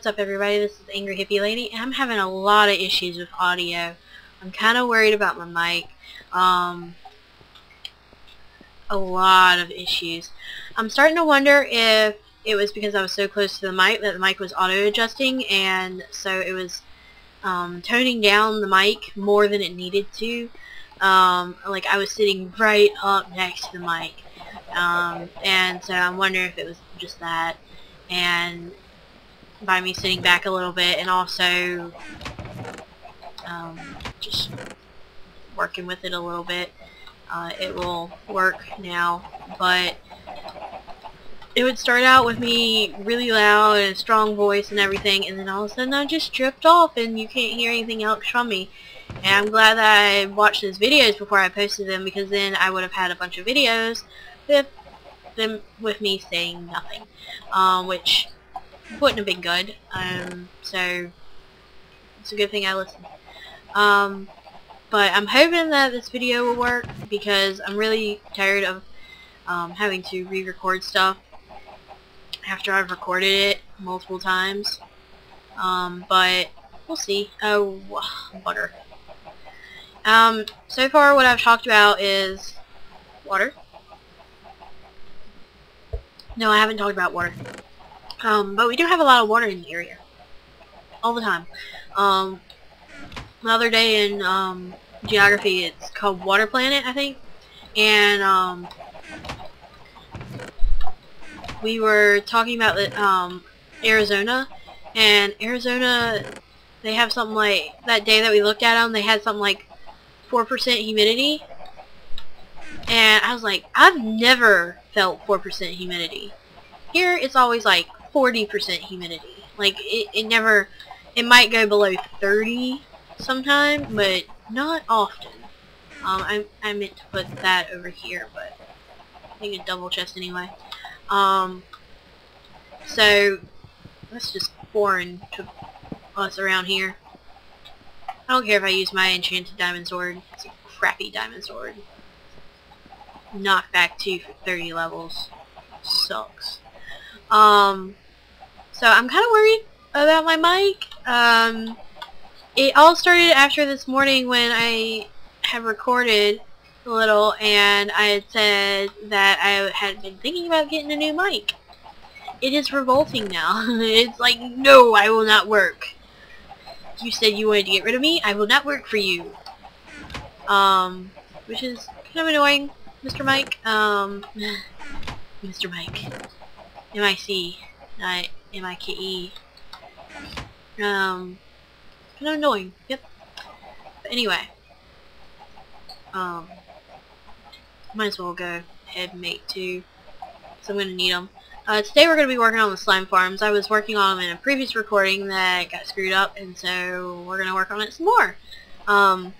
What's up, everybody? This is Angry Hippie Lady, and I'm having a lot of issues with audio. I'm kind of worried about my mic. A lot of issues. I'm starting to wonder if it was because I was so close to the mic that the mic was auto-adjusting, and so it was toning down the mic more than it needed to. Like I was sitting right up next to the mic, and so I'm wondering if it was just that, and by me sitting back a little bit, and also just working with it a little bit, it will work now. But it would start out with me really loud and a strong voice and everything, and then all of a sudden I just dripped off and you can't hear anything else from me. And I'm glad that I watched those videos before I posted them, because then I would have had a bunch of videos with me saying nothing, which wouldn't have been good. So it's a good thing I listened. But I'm hoping that this video will work, because I'm really tired of having to re-record stuff after I've recorded it multiple times. But we'll see. Oh, water. So far what I've talked about is water. No, I haven't talked about water. But we do have a lot of water in the area. All the time. The other day in geography, it's called Water Planet, I think. And we were talking about the, Arizona. And Arizona, they have something like, that day that we looked at them, they had something like 4% humidity. And I was like, I've never felt 4% humidity. Here, it's always like 40% humidity. Like, it might go below 30 sometime, but not often. I meant to put that over here, but I think it's double chest anyway. So, that's just foreign to us around here. I don't care if I use my enchanted diamond sword. It's a crappy diamond sword. Knockback 2 for 30 levels. Sucks. So I'm kind of worried about my mic. It all started after this morning when I had recorded a little, and I had said that I had been thinking about getting a new mic. It is revolting now. It's like, no, I will not work. You said you wanted to get rid of me, I will not work for you. Which is kind of annoying, Mr. Mike. Mr. Mike. M-I-C, not M-I-K-E. Kind of annoying, yep. But anyway, might as well go ahead and make 2, so I'm going to need them. Today we're going to be working on the slime farms. I was working on them in a previous recording that got screwed up, and so we're going to work on it some more. Because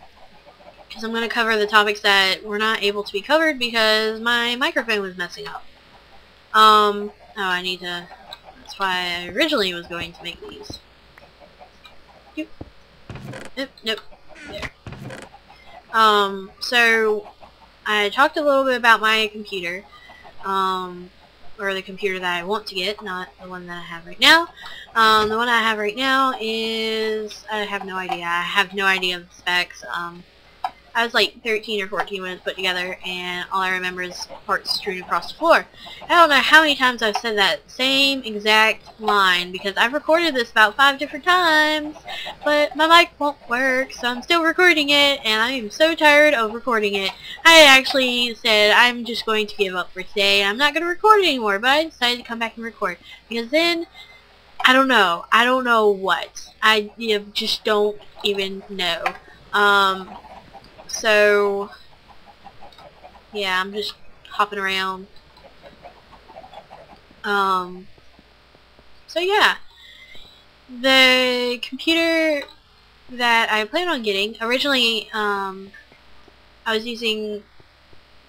I'm going to cover the topics that were not able to be covered because my microphone was messing up. Oh, I need to, that's why I originally was going to make these. Nope, there. So I talked a little bit about my computer, or the computer that I want to get, not the one that I have right now. The one I have right now is, I have no idea. I have no idea of the specs. I was like 13 or 14 when it was put together, and all I remember is parts strewn across the floor. I don't know how many times I've said that same exact line, because I've recorded this about 5 different times, but my mic won't work, so I'm still recording it, and I am so tired of recording it. I actually said I'm just going to give up for today, and I'm not going to record it anymore, but I decided to come back and record, because then, I don't know what. I just don't even know. So, yeah, I'm just hopping around. So yeah, the computer that I plan on getting, originally, I was using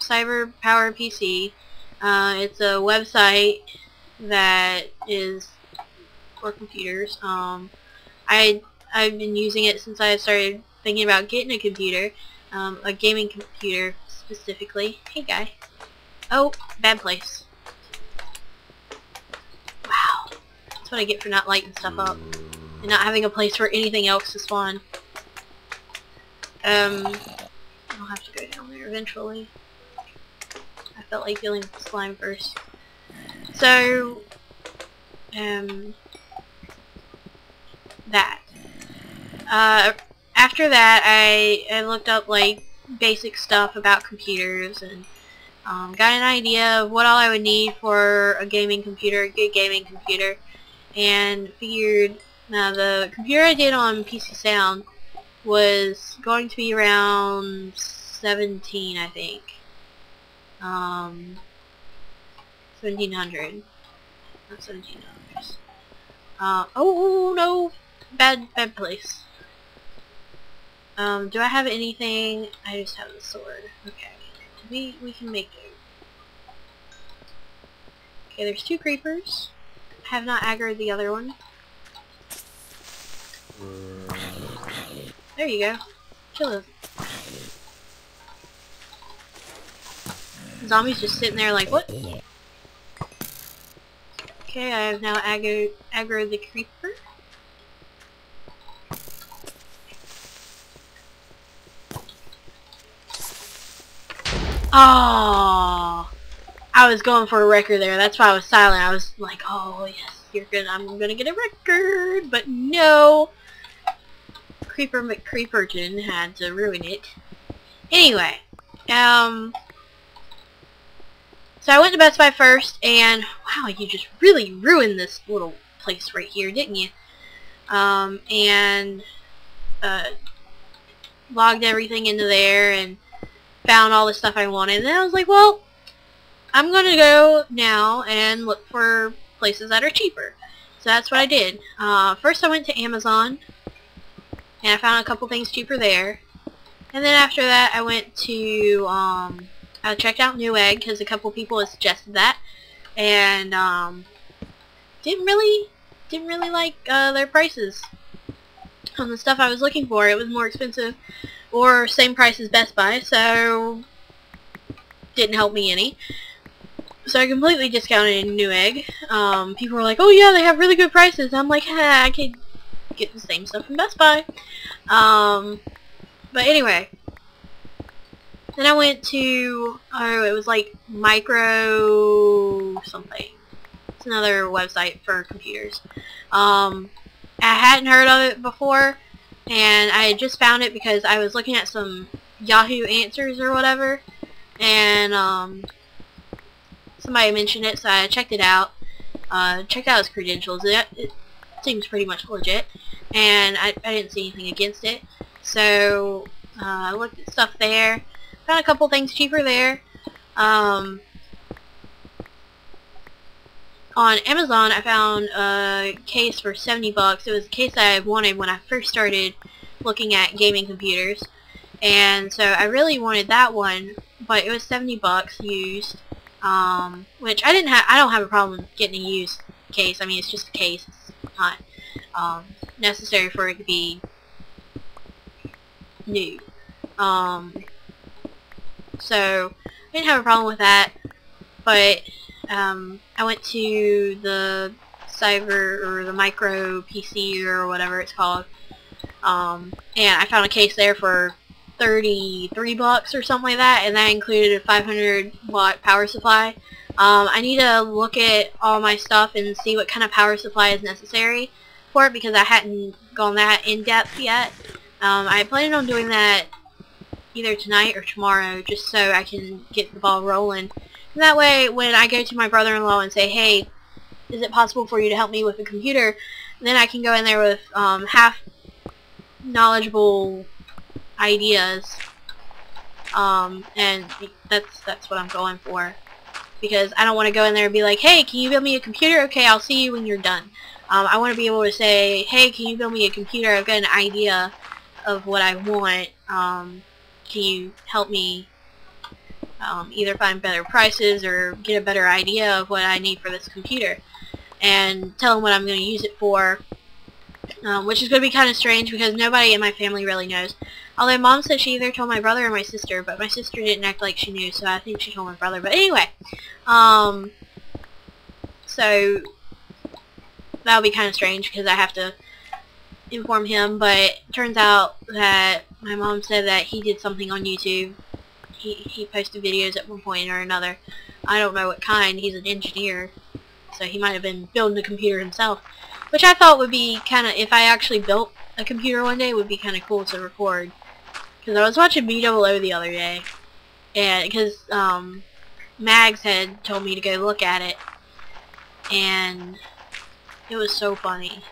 Cyber Power PC. It's a website that is for computers. I've been using it since I started thinking about getting a computer. A gaming computer specifically. Hey guy. Oh, bad place. Wow. That's what I get for not lighting stuff up and not having a place for anything else to spawn. I'll have to go down there eventually. I felt like dealing with the slime first. So, that. After that, I looked up like basic stuff about computers and got an idea of what all I would need for a gaming computer, a good gaming computer, and figured the computer I did on PC Sound was going to be around 17, I think. 1700. Not $17. Oh no! Bad place. Do I have anything? I just have the sword. Okay. We can make do. Okay, there's 2 creepers. I have not aggroed the other one. There you go. Kill those. Zombie's just sitting there like, what? Okay, I have now aggroed the creeper. Oh, I was going for a record there. That's why I was silent. I was like, oh yes, I'm gonna get a record, but no. Creeper McCreeperton had to ruin it. Anyway, so I went to Best Buy first, and wow, you just really ruined this little place right here, didn't you? And logged everything into there and found all the stuff I wanted. And then I was like, well, I'm gonna go now and look for places that are cheaper. So that's what I did. First I went to Amazon, and I found a couple things cheaper there. And then after that I went to, I checked out Newegg because a couple people had suggested that, and didn't really like their prices on the stuff I was looking for. It was more expensive, or same price as Best Buy, so didn't help me any. So I completely discounted Newegg. People were like, oh yeah, they have really good prices. I'm like, ha, I could get the same stuff from Best Buy. But anyway, then I went to, oh, it was like Micro something. It's another website for computers. I hadn't heard of it before, and I had just found it because I was looking at some Yahoo Answers or whatever, and somebody mentioned it, so I checked it out. Checked out his credentials. It seems pretty much legit, and I didn't see anything against it. So I looked at stuff there. Found a couple things cheaper there. On Amazon, I found a case for 70 bucks. It was a case that I wanted when I first started looking at gaming computers, and so I really wanted that one, but it was 70 bucks used, which I don't have a problem getting a used case. I mean, it's just a case. It's not necessary for it to be new. So I didn't have a problem with that, but I went to the Cyber or the Micro PC or whatever it's called, and I found a case there for 33 bucks or something like that, and that included a 500 watt power supply. I need to look at all my stuff and see what kind of power supply is necessary for it, because I hadn't gone that in depth yet. I plan on doing that either tonight or tomorrow, just so I can get the ball rolling. And that way, when I go to my brother-in-law and say, hey, is it possible for you to help me with a computer, then I can go in there with half knowledgeable ideas, and that's what I'm going for, because I don't want to go in there and be like, hey, can you build me a computer? Okay, I'll see you when you're done. I want to be able to say, hey, can you build me a computer? I've got an idea of what I want. Can you help me either find better prices or get a better idea of what I need for this computer, and tell them what I'm going to use it for, which is going to be kind of strange because nobody in my family really knows. Although Mom said she either told my brother or my sister, but my sister didn't act like she knew, so I think she told my brother. But anyway, so that'll be kind of strange because I have to inform him, but it turns out that my mom said that he did something on YouTube. He posted videos at one point or another. I don't know what kind. He's an engineer, so he might have been building a computer himself, which I thought would be kind of, if I actually built a computer one day, would be kind of cool to record. Because I was watching B00 the other day, and because Mags had told me to go look at it, and it was so funny.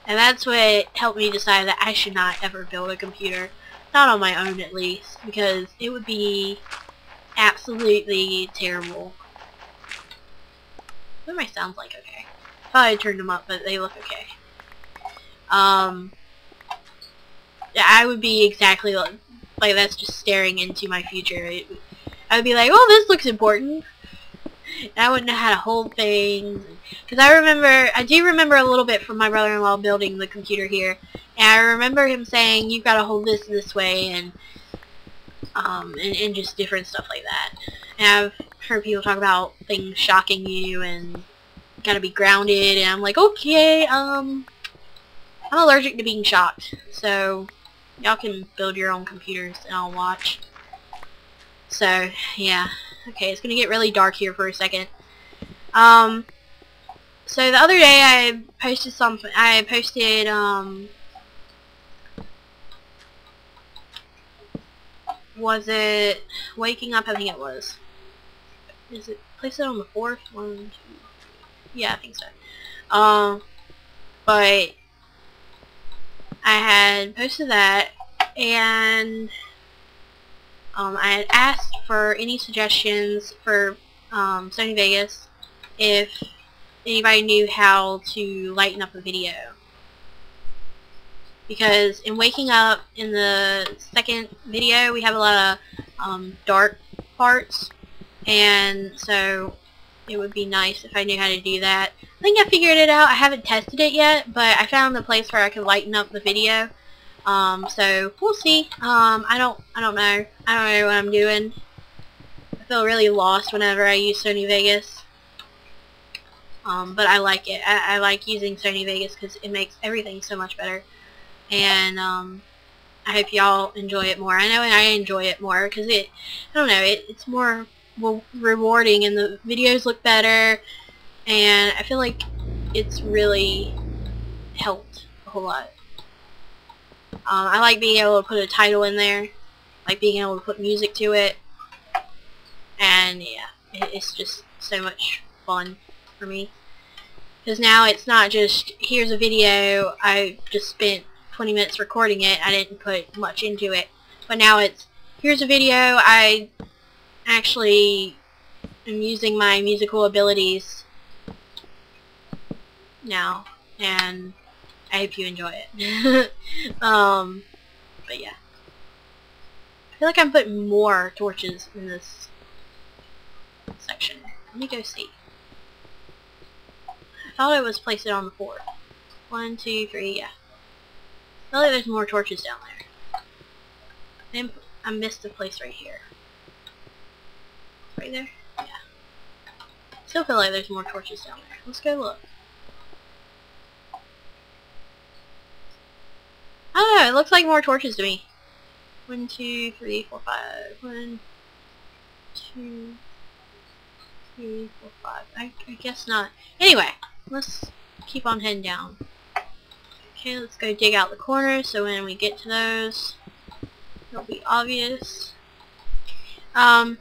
And that's what helped me decide that I should not ever build a computer. Not on my own, at least, because it would be absolutely terrible. What do my sounds like? Okay. Probably turned them up, but they look okay. Yeah, I would be exactly like that's just staring into my future. I would be like, oh, this looks important. And I wouldn't know how to hold things. Because I do remember a little bit from my brother-in-law building the computer here. And I remember him saying, you've got to hold this way, and just different stuff like that. And I've heard people talk about things shocking you, and gotta be grounded, and I'm like, okay, I'm allergic to being shocked. So, y'all can build your own computers, and I'll watch. So, yeah. Okay, it's gonna get really dark here for a second. So the other day I posted something. I posted, was it waking up? I think it was. Is it, place it on the 4th? 1, 2, yeah, I think so. But I had posted that, and I had asked for any suggestions for Sony Vegas if anybody knew how to lighten up a video. Because in waking up, in the second video, we have a lot of dark parts, and so it would be nice if I knew how to do that. I think I figured it out. I haven't tested it yet, but I found the place where I could lighten up the video. So we'll see. I don't know. I don't know what I'm doing. I feel really lost whenever I use Sony Vegas. But I like it. I like using Sony Vegas because it makes everything so much better. And I hope y'all enjoy it more. I know I enjoy it more because I don't know, it's more rewarding, and the videos look better, and I feel like it's really helped a whole lot. I like being able to put a title in there, like being able to put music to it, and yeah, it's just so much fun for me. Because now it's not just, here's a video, I just spent 20 minutes recording it, I didn't put much into it, but now it's, here's a video, I actually am using my musical abilities now, and I hope you enjoy it. But yeah. I feel like I'm putting more torches in this section. Let me go see. I thought it was placed it on the 4th. 1, 2, 3, yeah. I feel like there's more torches down there. I missed a place right here. Right there? Yeah. Still feel like there's more torches down there. Let's go look. I don't know, it looks like more torches to me. 1, 2, 3, 4, 5. 1, 2, 3, 4, 5. I guess not. Anyway, let's keep on heading down. Okay, let's go dig out the corners so when we get to those, it'll be obvious. I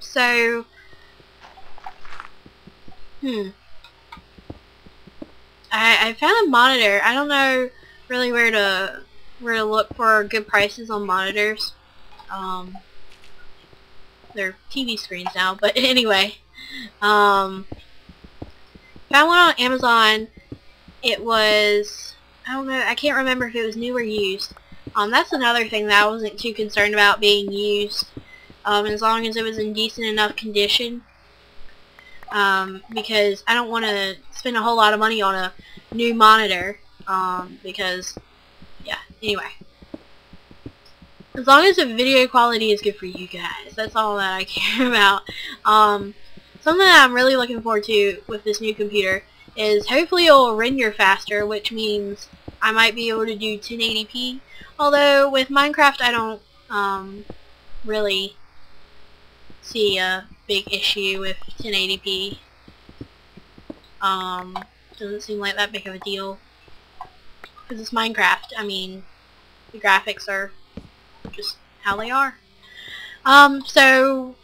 found a monitor. I don't know really where to look for good prices on monitors. They're TV screens now, but anyway. Found one on Amazon. It was, I don't know, I can't remember if it was new or used. That's another thing that I wasn't too concerned about being used, as long as it was in decent enough condition. Because I don't want to spend a whole lot of money on a new monitor, because, yeah, anyway. As long as the video quality is good for you guys, that's all that I care about. Something that I'm really looking forward to with this new computer is hopefully it'll render faster, which means I might be able to do 1080p. Although with Minecraft I don't really see a big issue with 1080p. Doesn't seem like that big of a deal. Because it's Minecraft. I mean, the graphics are just how they are. So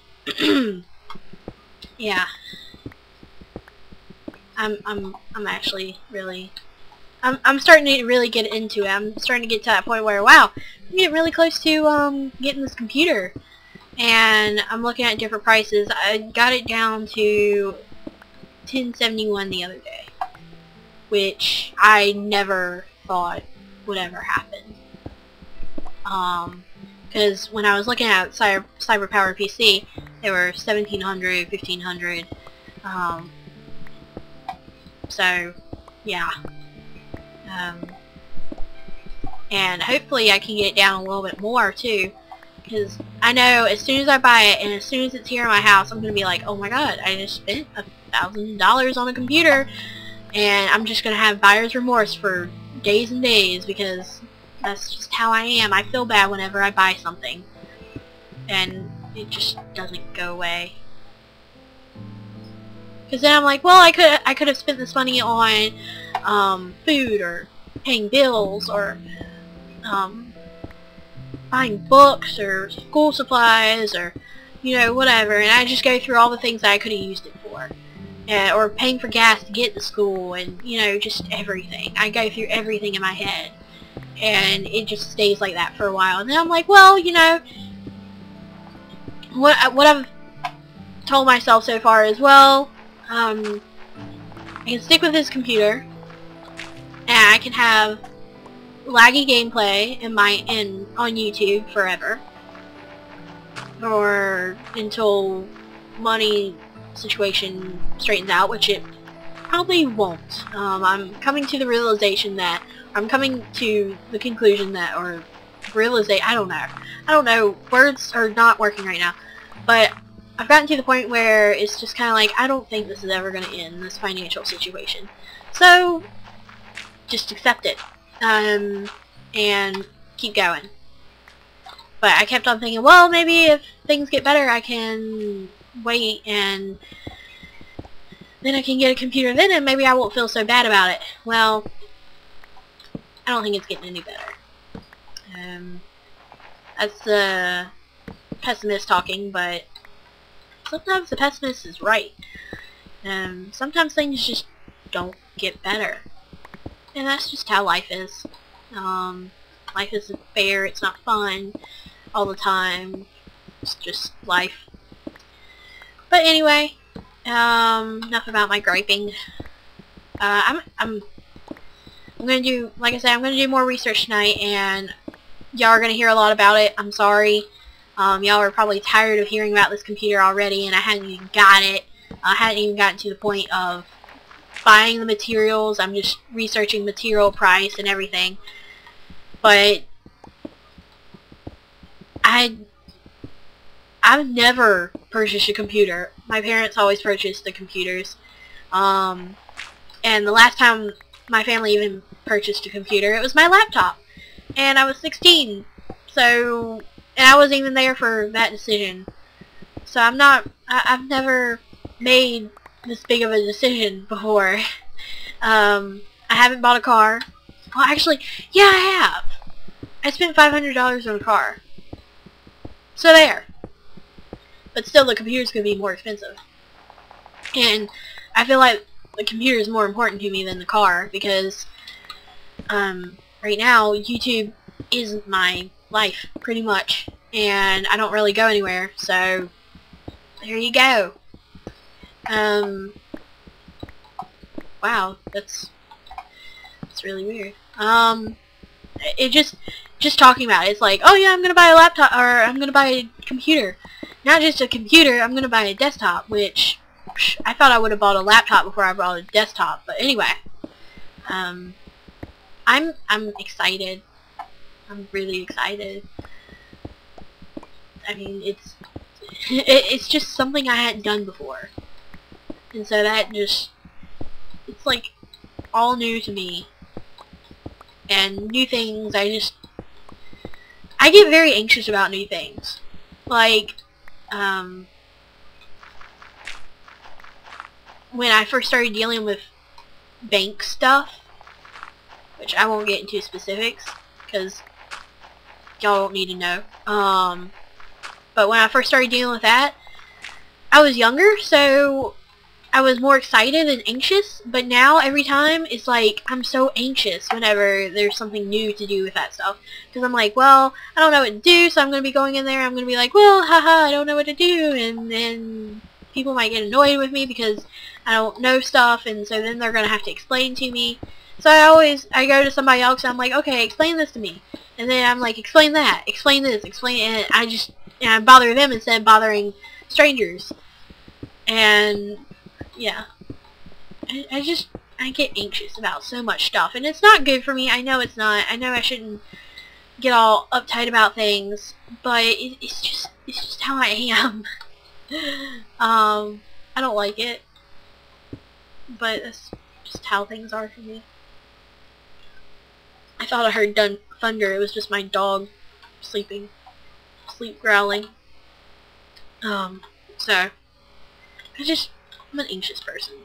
yeah. I'm actually really I'm starting to really get into it. I'm starting to get to that point where, wow, I'm getting really close to getting this computer. And I'm looking at different prices. I got it down to $1071 the other day, which I never thought would ever happen. Because when I was looking at CyberPower PC, they were $1,700, $1,500. So yeah. And hopefully I can get it down a little bit more too, because I know as soon as I buy it and as soon as it's here in my house, I'm gonna be like, oh my god, I just spent $1,000 on a computer, and I'm just gonna have buyer's remorse for days and days, because that's just how I am. I feel bad whenever I buy something and it just doesn't go away. Because then I'm like, well, I could have spent this money on food, or paying bills, or buying books, or school supplies, or you know, whatever. And I just go through all the things that I could have used it for, or paying for gas to get to school, and you know, just everything. I go through everything in my head, and it just stays like that for a while. And then I'm like, well, you know, what I've told myself so far is, well, I can stick with this computer, and I can have laggy gameplay on YouTube forever, or until money situation straightens out, which it probably won't. I'm coming to the realization that I don't know, words are not working right now, but I've gotten to the point where it's just kind of like, I don't think this is ever going to end, this financial situation. So, just accept it, and keep going. But I kept on thinking, well, maybe if things get better, I can wait, and then I can get a computer then, and maybe I won't feel so bad about it. Well, I don't think it's getting any better. That's the pessimist talking, but sometimes the pessimist is right. Sometimes things just don't get better. And that's just how life is. Life isn't fair, it's not fun all the time. It's just life. But anyway, enough about my griping. I'm gonna do, like I said, I'm gonna do more research tonight, and y'all are gonna hear a lot about it. I'm sorry. Y'all are probably tired of hearing about this computer already, and I hadn't even got it. I hadn't even gotten to the point of buying the materials. I'm just researching material price and everything. But I've never purchased a computer. My parents always purchased the computers. And the last time my family even purchased a computer, it was my laptop. And I was 16. So, and I wasn't even there for that decision. So I've never made this big of a decision before. I haven't bought a car. Well, actually, yeah, I have. I spent $500 on a car. So there. But still, the computer's going to be more expensive. And I feel like the computer is more important to me than the car, because right now, YouTube is my life, pretty much. And I don't really go anywhere, so there you go. Wow, that's really weird. It just talking about it, it's like, oh yeah, I'm gonna buy a laptop, or I'm gonna buy a computer. Not just a computer, I'm gonna buy a desktop, which I thought I would have bought a laptop before I bought a desktop. But anyway, I'm excited. I'm really excited. I mean, it's just something I hadn't done before, and so that just, It's like all new to me. And new things, I get very anxious about new things. Like, when I first started dealing with bank stuff, which I won't get into specifics, because y'all don't need to know. But when I first started dealing with that, I was younger, so I was more excited and anxious, but now every time it's like I'm so anxious whenever there's something new to do with that stuff. Because I'm like, well, I don't know what to do, so I'm going to be going in there, I'm going to be like, well, haha, I don't know what to do, and then people might get annoyed with me because I don't know stuff, and so then they're going to have to explain to me. So I go to somebody else and I'm like, okay, explain this to me. And then I'm like, explain that, explain this, explain, and I bother them instead of bothering strangers. And yeah, I get anxious about so much stuff, and it's not good for me. I know it's not. I know I shouldn't get all uptight about things, but it's just how I am. I don't like it, but that's just how things are for me. I thought I heard thunder. It was just my dog sleep growling. So I'm an anxious person.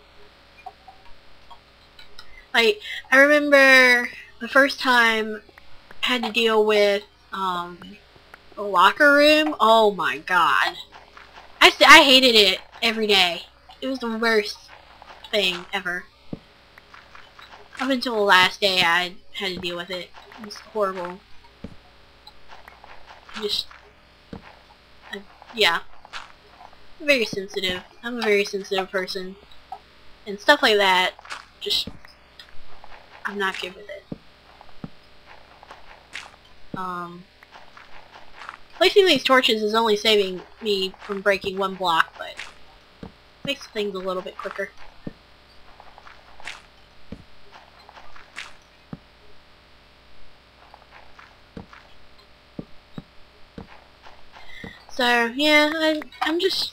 Like, I remember the first time I had to deal with a locker room. Oh my god. I hated it every day. It was the worst thing ever. Up until the last day I had to deal with it. It was horrible. Yeah. I'm very sensitive. I'm a very sensitive person. And stuff like that, I'm not good with it. Placing these torches is only saving me from breaking one block, but makes things a little bit quicker. So, yeah, I don't know. I'm just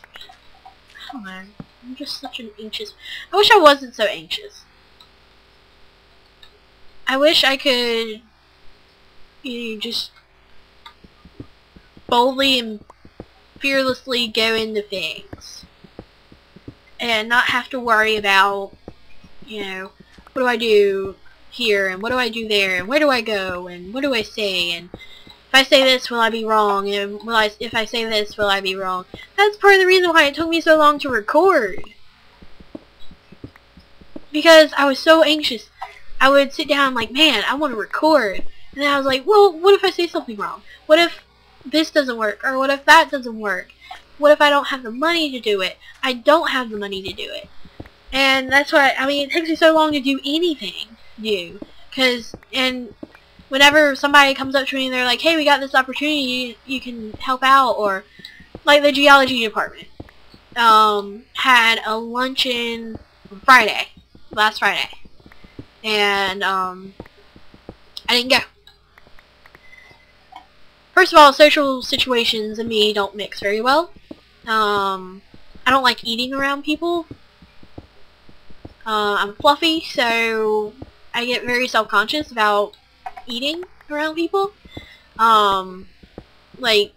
such an anxious... I wish I wasn't so anxious. I wish I could, just boldly and fearlessly go into things. And not have to worry about, what do I do here, and what do I do there, and where do I go, and what do I say, and if I say this, will I be wrong, and if I say this, will I be wrong. That's part of the reason why it took me so long to record. Because I was so anxious. I would sit down like, man, I want to record. And then I was like, well, what if I say something wrong? What if this doesn't work? Or what if that doesn't work? What if I don't have the money to do it? I don't have the money to do it. And that's why, it takes me so long to do anything new. And whenever somebody comes up to me and they're like, hey, we got this opportunity, you can help out, or like the geology department had a luncheon last Friday, and I didn't go. First of all, social situations and me don't mix very well. I don't like eating around people. I'm fluffy, so I get very self-conscious about eating around people. Like,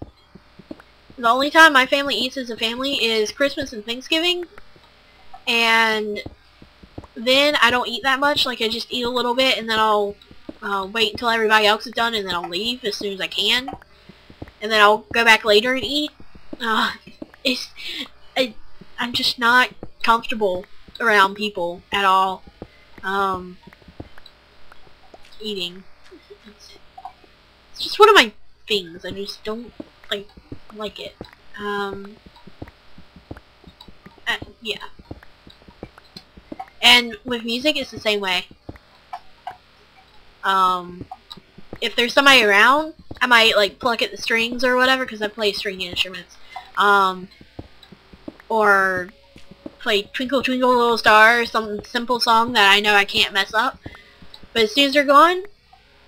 the only time my family eats as a family is Christmas and Thanksgiving, and then I don't eat that much. Like, I just eat a little bit, and then I'll wait until everybody else is done, and then I'll leave as soon as I can, and then I'll go back later and eat. I'm just not comfortable around people at all. Eating. It's just one of my things. I just don't like it. Yeah. And with music, it's the same way. If there's somebody around, I might pluck at the strings or whatever, because I play string instruments. Or play Twinkle Twinkle Little Star, some simple song that I know I can't mess up. But as soon as they're gone,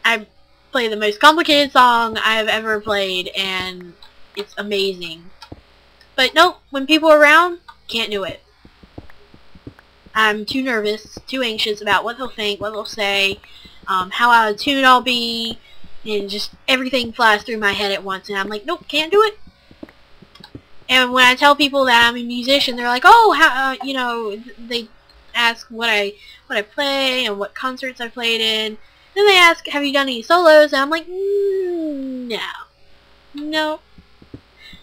I play the most complicated song I've ever played, and it's amazing. But no, when people are around, can't do it. I'm too nervous, too anxious about what they'll think, what they'll say, how out of tune I'll be, and just everything flies through my head at once, and I'm like, nope, can't do it. And when I tell people that I'm a musician, they're like, oh, how, you know, they ask what I play and what concerts I played in. Then they ask, have you done any solos? And I'm like, no,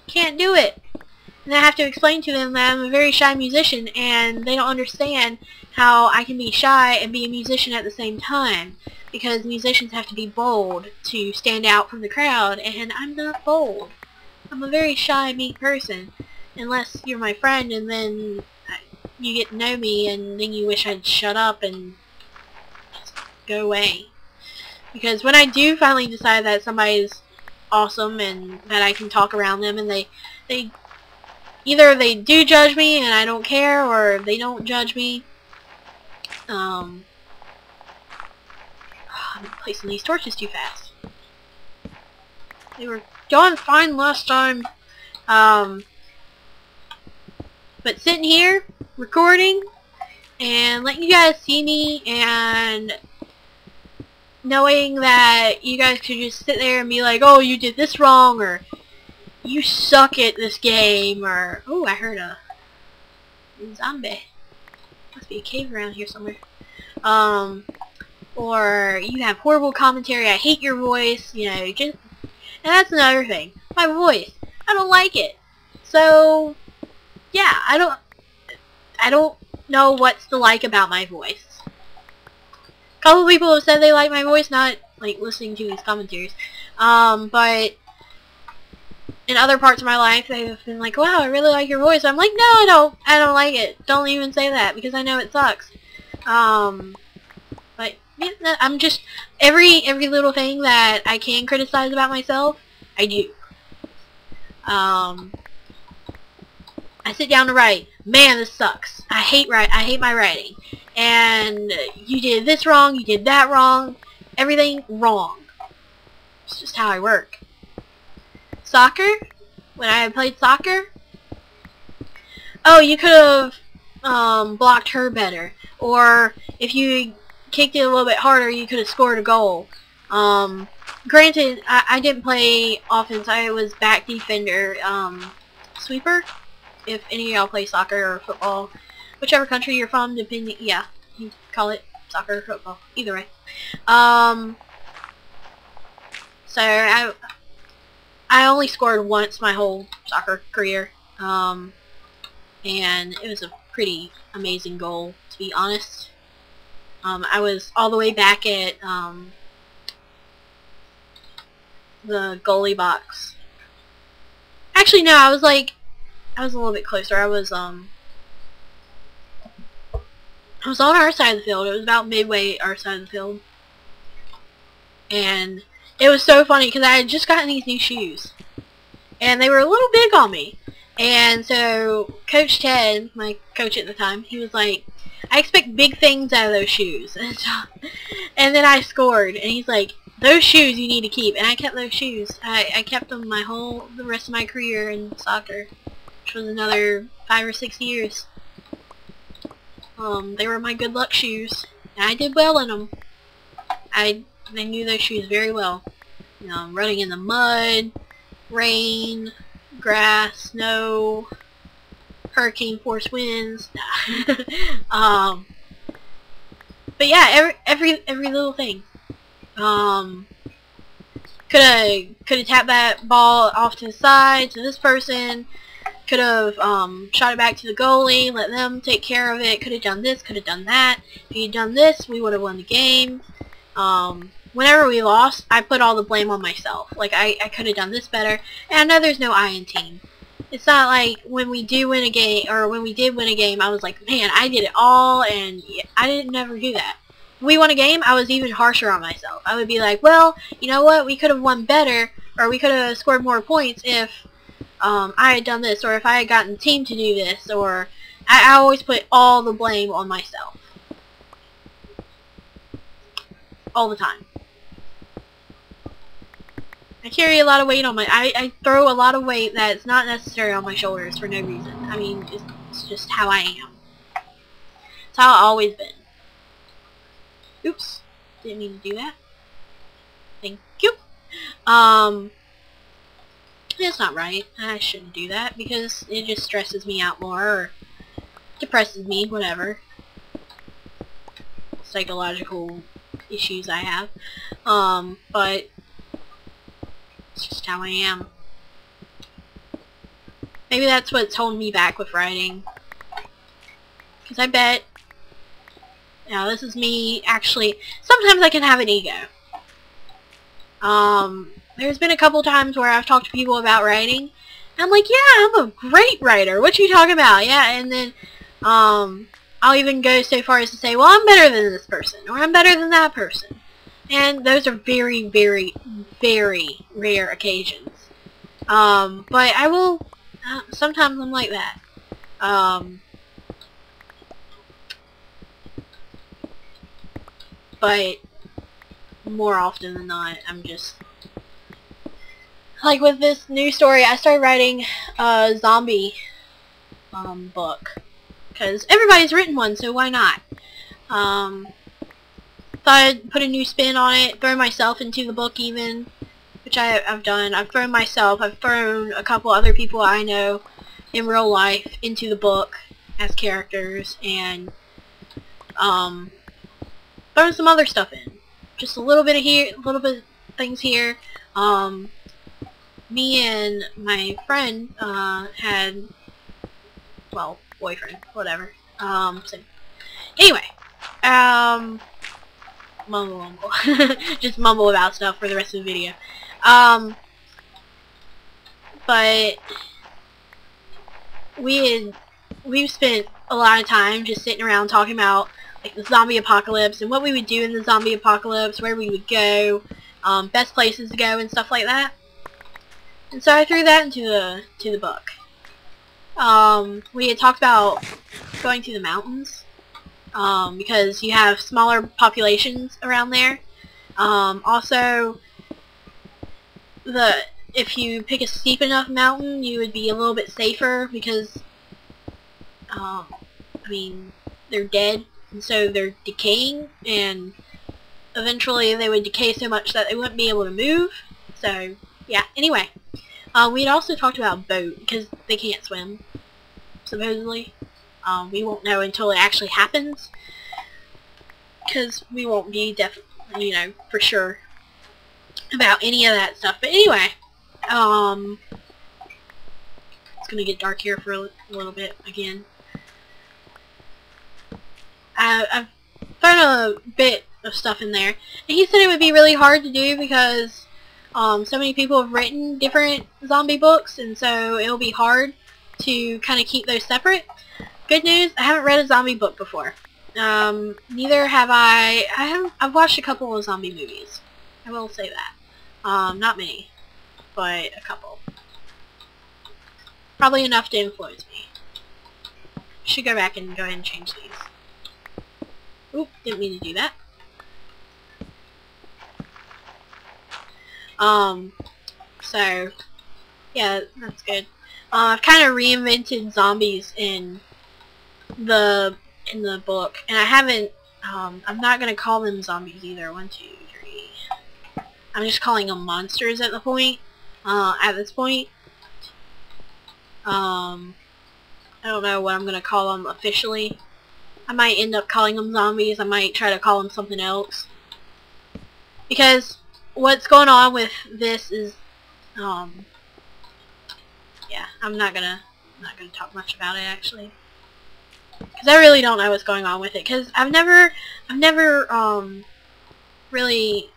can't do it. And I have to explain to them that I'm a very shy musician, and they don't understand how I can be shy and be a musician at the same time. Because musicians have to be bold to stand out from the crowd, and I'm not bold. I'm a very shy, meek person, unless you're my friend, and then you get to know me, and then you wish I'd shut up and just go away. Because when I do finally decide that somebody's awesome and that I can talk around them, and they either they do judge me and I don't care, or they don't judge me. I'm placing these torches too fast. They were going fine last time. But sitting here, recording, and letting you guys see me, and knowing that you guys could just sit there and be like, oh, you did this wrong, or you suck at this game, or, oh, I heard a zombie. Must be a cave around here somewhere. Or you have horrible commentary, I hate your voice, you know, just, and that's another thing. My voice, I don't like it. So, yeah, I don't know what's to like about my voice. A couple people have said they like my voice, not like listening to these commentaries. But in other parts of my life, they've been like, wow, I really like your voice. I'm like, no, I don't like it. Don't even say that, because I know it sucks. But yeah, I'm just, every little thing that I can criticize about myself, I do. I sit down to write, man, this sucks. I hate my writing. And you did this wrong, you did that wrong, everything wrong. It's just how I work. Soccer? When I played soccer? Oh, you could have blocked her better. Or if you kicked it a little bit harder, you could have scored a goal. Granted, I didn't play offense. I was back defender, sweeper. If any of y'all play soccer or football, whichever country you're from, depending, yeah, you call it soccer or football. Either way. So I only scored once my whole soccer career, and it was a pretty amazing goal, to be honest. I was all the way back at the goalie box. Actually, no, I was a little bit closer. I was on our side of the field. It was about midway our side of the field. And it was so funny because I had just gotten these new shoes. And they were a little big on me. And so Coach Ted, my coach at the time, he was like, I expect big things out of those shoes. And then I scored. And he's like, those shoes you need to keep. And I kept those shoes. I kept them the rest of my career in soccer, which was another 5 or 6 years. They were my good luck shoes, and I did well in them. I knew those shoes very well. You know, running in the mud, rain, grass, snow, hurricane force winds. But yeah, every little thing. Could have tapped that ball off to the side to this person. Could have shot it back to the goalie, let them take care of it. Could have done this, could have done that. If you'd done this, we would have won the game. Whenever we lost, I put all the blame on myself. Like, I could have done this better. And I know there's no I in team. It's not like when we do win a game, or when we did win a game, I was like, man, I did it all, and I didn't never do that. When we won a game, I was even harsher on myself. I would be like, well, you know what, we could have won better, or we could have scored more points if I had done this, or if I had gotten the team to do this, or I always put all the blame on myself. All the time. I carry a lot of weight on my... I throw a lot of weight that's not necessary on my shoulders for no reason. I mean, it's just how I am. That's how I've always been. Oops. Didn't mean to do that. Thank you. It's not right. I shouldn't do that because it just stresses me out more or depresses me, whatever. Psychological issues I have. But it's just how I am. Maybe that's what's holding me back with writing. Because I bet, now this is me actually, sometimes I can have an ego. There's been a couple times where I've talked to people about writing, and I'm like, yeah, I'm a great writer, what you talking about? Yeah, and then, I'll even go so far as to say, well, I'm better than this person, or I'm better than that person. And those are very, very, very rare occasions. But I will, sometimes I'm like that. But more often than not, I'm just, like with this new story, I started writing a zombie, book. Because everybody's written one, so why not? Thought I'd put a new spin on it, throw myself into the book even, which I've done. I've thrown myself, I've thrown a couple other people I know in real life into the book as characters, and thrown some other stuff in. Just a little bit of here, a little bit of things here. Me and my friend had, well, boyfriend, whatever. So anyway, mumble. Just mumble about stuff for the rest of the video. But we've spent a lot of time just sitting around talking about like the zombie apocalypse and what we would do in the zombie apocalypse, where we would go, best places to go and stuff like that. And so I threw that into the book. We had talked about going to the mountains, because you have smaller populations around there. Also, if you pick a steep enough mountain, you would be a little bit safer because, I mean, they're dead, and so they're decaying, and eventually they would decay so much that they wouldn't be able to move. So, yeah, anyway. We had also talked about boat, because they can't swim, supposedly. We won't know until it actually happens, because we won't be definitely, you know, for sure about any of that stuff. But anyway, it's gonna get dark here for a little bit again. I've thrown a bit of stuff in there, and he said it would be really hard to do because so many people have written different zombie books, and so it'll be hard to kind of keep those separate. Good news, I haven't read a zombie book before. Neither have I've watched a couple of zombie movies. I will say that. Not many, but a couple. Probably enough to influence me. Should go back and go ahead and change these. Oop, didn't mean to do that. So, yeah, that's good. I've kind of reinvented zombies in the book, and I haven't, I'm not going to call them zombies either. 1, 2, 3. I'm just calling them monsters at this point. I don't know what I'm going to call them officially. I might end up calling them zombies. I might try to call them something else. Because what's going on with this is, yeah, I'm not gonna talk much about it actually, because I really don't know what's going on with it. Because I've never really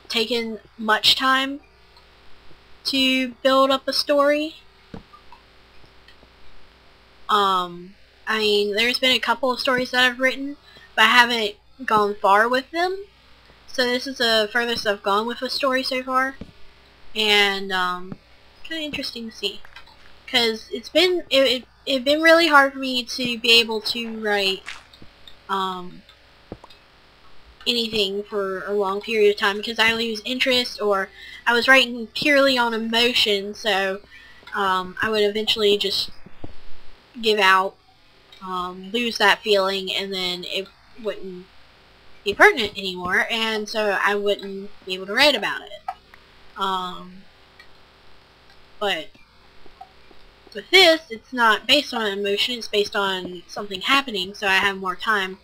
taken much time to build up a story. I mean, there's been a couple of stories that I've written, but I haven't gone far with them. So this is the furthest I've gone with a story so far, and kind of interesting to see, because it's been been really hard for me to be able to write anything for a long period of time, because I lose interest, or I was writing purely on emotion, so I would eventually just give out lose that feeling, and then it wouldn't be pertinent anymore, and so I wouldn't be able to write about it. But with this, it's not based on emotion, it's based on something happening, so I have more time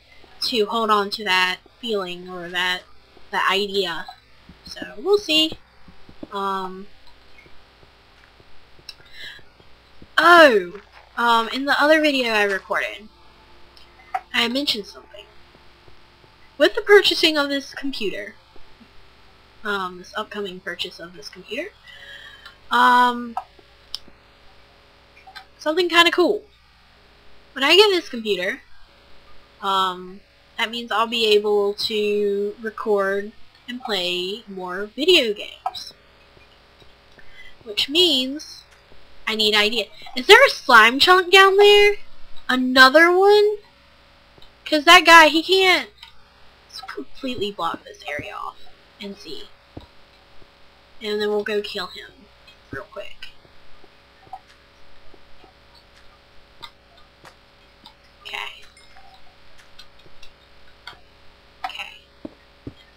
to hold on to that feeling or that idea. So we'll see. In the other video I recorded, I mentioned something. With the purchasing of this computer, this upcoming purchase of this computer, something kind of cool. When I get this computer, that means I'll be able to record and play more video games. Which means I need ideas. Is there a slime chunk down there? Another one? Because that guy, he can't completely block this area off and see. And then we'll go kill him real quick. Okay.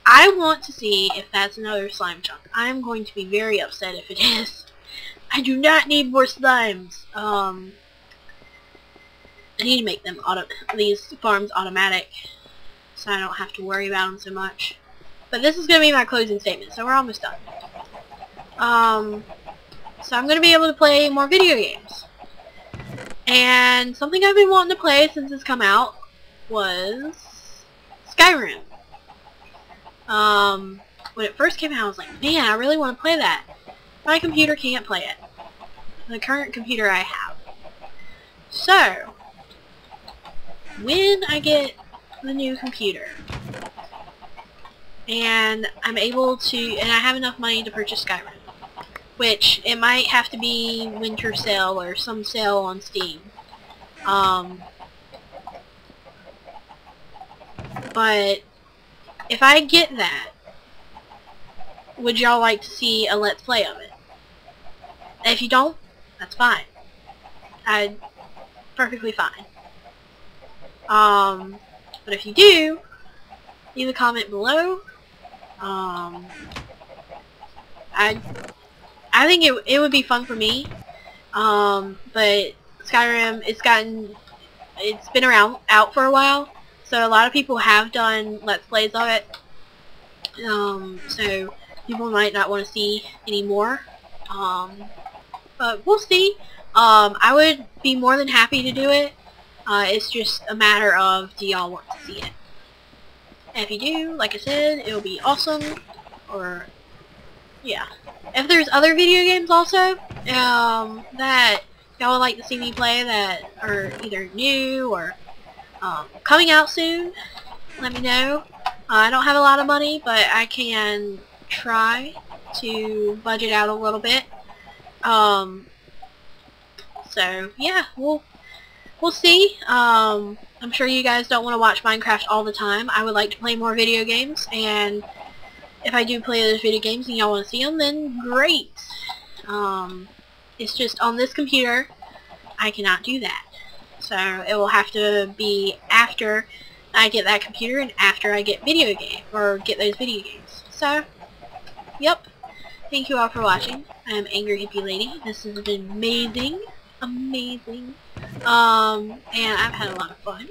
I want to see if that's another slime chunk. I'm going to be very upset if it is. I do not need more slimes. I need to make them these farms automatic, so I don't have to worry about them so much. But this is going to be my closing statement, so we're almost done. So I'm going to be able to play more video games. And something I've been wanting to play since it's come out was Skyrim. When it first came out, I was like, man, I really want to play that. My computer can't play it. The current computer I have. So, when I get the new computer, and I'm able to, and I have enough money to purchase Skyrim, which it might have to be winter sale or some sale on Steam. But if I get that, would y'all like to see a Let's Play of it? And if you don't, that's fine. Perfectly fine. But if you do, leave a comment below. I think it would be fun for me. But Skyrim, it's been out for a while, so a lot of people have done Let's Plays of it. So people might not want to see any more. But we'll see. I would be more than happy to do it. It's just a matter of, do y'all want to see it? And if you do, like I said, it'll be awesome. Or, yeah. If there's other video games also, that y'all would like to see me play that are either new or coming out soon, let me know. I don't have a lot of money, but I can try to budget out a little bit. So yeah, we'll see. I'm sure you guys don't want to watch Minecraft all the time. I would like to play more video games, and if I do play those video games and y'all want to see them, then great. It's just on this computer, I cannot do that. So it will have to be after I get that computer and after I get get those video games. So, yep. Thank you all for watching. I am Angry Hippie Lady. This has been amazing. Amazing. And I've had a lot of fun.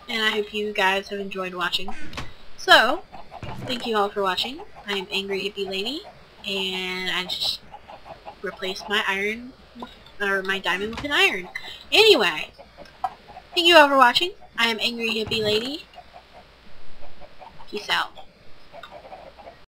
And I hope you guys have enjoyed watching. So, thank you all for watching. I am Angry Hippie Lady. And I just replaced my iron, or my diamond with an iron. Anyway, thank you all for watching. I am Angry Hippie Lady. Peace out.